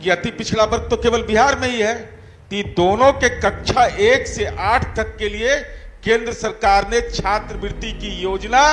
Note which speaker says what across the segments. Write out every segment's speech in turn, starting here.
Speaker 1: चूंकि अति पिछड़ा वर्ग तो केवल बिहार में ही है, तो दोनों के कक्षा 1 से 8 तक के लिए केंद्र सरकार ने छात्रवृत्ति की योजना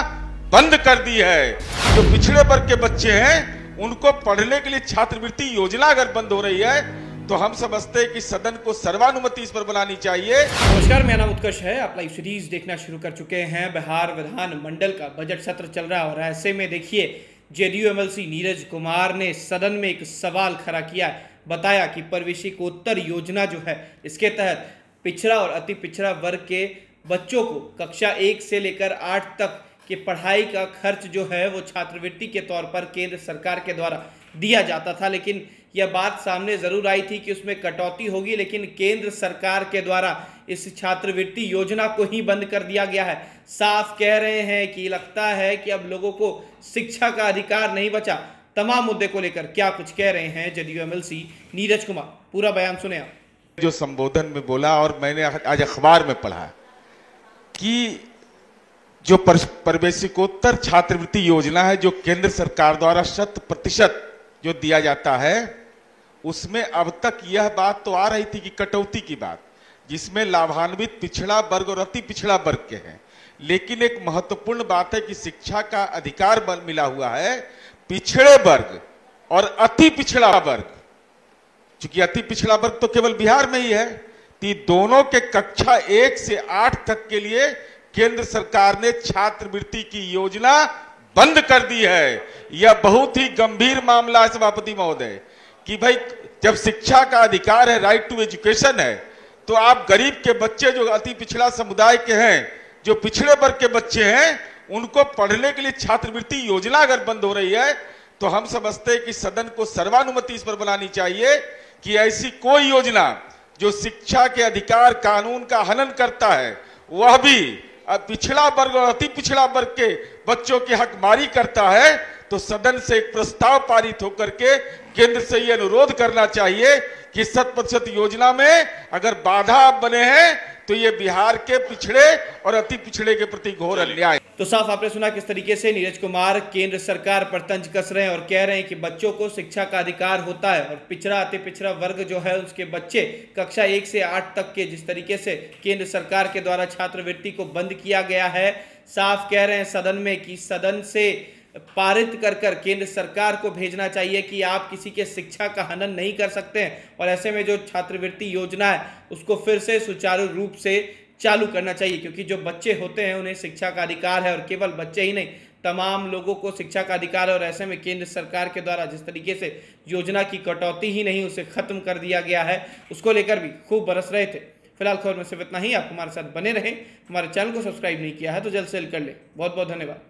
Speaker 1: बंद कर दी है। जो पिछड़े वर्ग के बच्चे हैं उनको पढ़ने के लिए छात्रवृत्ति योजना अगर बंद हो रही है तो हम समझते हैं कि सदन को सर्वानुमति इस पर बनानी चाहिए।
Speaker 2: नमस्कार, मेरा नाम उत्कर्ष है। आप लाइव सीरीज देखना शुरू कर चुके हैं। बिहार विधानमंडल का बजट सत्र चल रहा है और ऐसे में देखिए जेडीयू एमएलसी नीरज कुमार ने सदन में एक सवाल खड़ा किया है। बताया कि प्रवेशिकोत्तर योजना जो है इसके तहत पिछड़ा और अति पिछड़ा वर्ग के बच्चों को कक्षा 1 से लेकर 8 तक की पढ़ाई का खर्च जो है वो छात्रवृत्ति के तौर पर केंद्र सरकार के द्वारा दिया जाता था, लेकिन यह बात सामने जरूर आई थी कि उसमें कटौती होगी, लेकिन केंद्र सरकार के द्वारा इस छात्रवृत्ति योजना को ही बंद कर दिया गया है। साफ कह रहे हैं कि लगता है कि अब लोगों को शिक्षा का अधिकार नहीं बचा। तमाम मुद्दे को लेकर क्या कुछ कह रहे हैं जेडीयू एमएलसी नीरज कुमार, पूरा बयान सुने आप।
Speaker 1: जो संबोधन में बोला और मैंने आज अखबार में पढ़ा कि जो प्रवेशिकोत्तर छात्रवृत्ति योजना है जो केंद्र सरकार द्वारा 100% जो दिया जाता है, उसमें अब तक यह बात तो आ रही थी कि कटौती की बात, जिसमें लाभान्वित पिछड़ा वर्ग और अति पिछड़ा वर्ग के हैं। लेकिन एक महत्वपूर्ण बात है कि शिक्षा का अधिकार मिला हुआ है पिछड़े वर्ग और अति पिछड़ा वर्ग। चूंकि अति पिछड़ा वर्ग तो केवल बिहार में ही है, तो दोनों के कक्षा 1 से 8 तक के लिए केंद्र सरकार ने छात्रवृत्ति की योजना बंद कर दी है। यह बहुत ही गंभीर मामला है सभापति महोदय, कि भाई जब शिक्षा का अधिकार है, राइट टू एजुकेशन है, तो आप गरीब के बच्चे जो अति पिछड़ा समुदाय के हैं, जो पिछड़े वर्ग के बच्चे हैं, उनको पढ़ने के लिए छात्रवृत्ति योजना अगर बंद हो रही है तो हम समझते हैं कि सदन को सर्वानुमति इस पर बनानी चाहिए कि ऐसी कोई योजना जो शिक्षा के अधिकार कानून का हनन करता है, वह भी पिछड़ा वर्ग और अति पिछड़ा वर्ग के बच्चों की हकमारी करता है, तो सदन से एक प्रस्ताव पारित होकर के केंद्र से यह अनुरोध करना चाहिए कि 100% योजना में अगर बाधा आप बने हैं तो ये बिहार के पिछड़े और अति पिछड़े के प्रति घोर अन्याय।
Speaker 2: तो साफ आपने सुना किस तरीके से नीरज कुमार केंद्र सरकार पर तंज कस रहे हैं और कह रहे हैं कि बच्चों को शिक्षा का अधिकार होता है और पिछड़ा अति पिछड़ा वर्ग जो है उसके बच्चे कक्षा 1 से 8 तक के जिस तरीके से केंद्र सरकार के द्वारा छात्रवृत्ति को बंद किया गया है, साफ कह रहे हैं सदन में कि सदन से पारित कर केंद्र सरकार को भेजना चाहिए कि आप किसी के शिक्षा का हनन नहीं कर सकते हैं और ऐसे में जो छात्रवृत्ति योजना है उसको फिर से सुचारू रूप से चालू करना चाहिए, क्योंकि जो बच्चे होते हैं उन्हें शिक्षा का अधिकार है और केवल बच्चे ही नहीं तमाम लोगों को शिक्षा का अधिकार है। और ऐसे में केंद्र सरकार के द्वारा जिस तरीके से योजना की कटौती ही नहीं उसे खत्म कर दिया गया है, उसको लेकर भी खूब बरस रहे थे। फिलहाल खबर में सिर्फ इतना ही। आप हमारे साथ बने रहें। हमारे चैनल को सब्सक्राइब नहीं किया है तो जल्द से जल्द कर ले। बहुत बहुत धन्यवाद।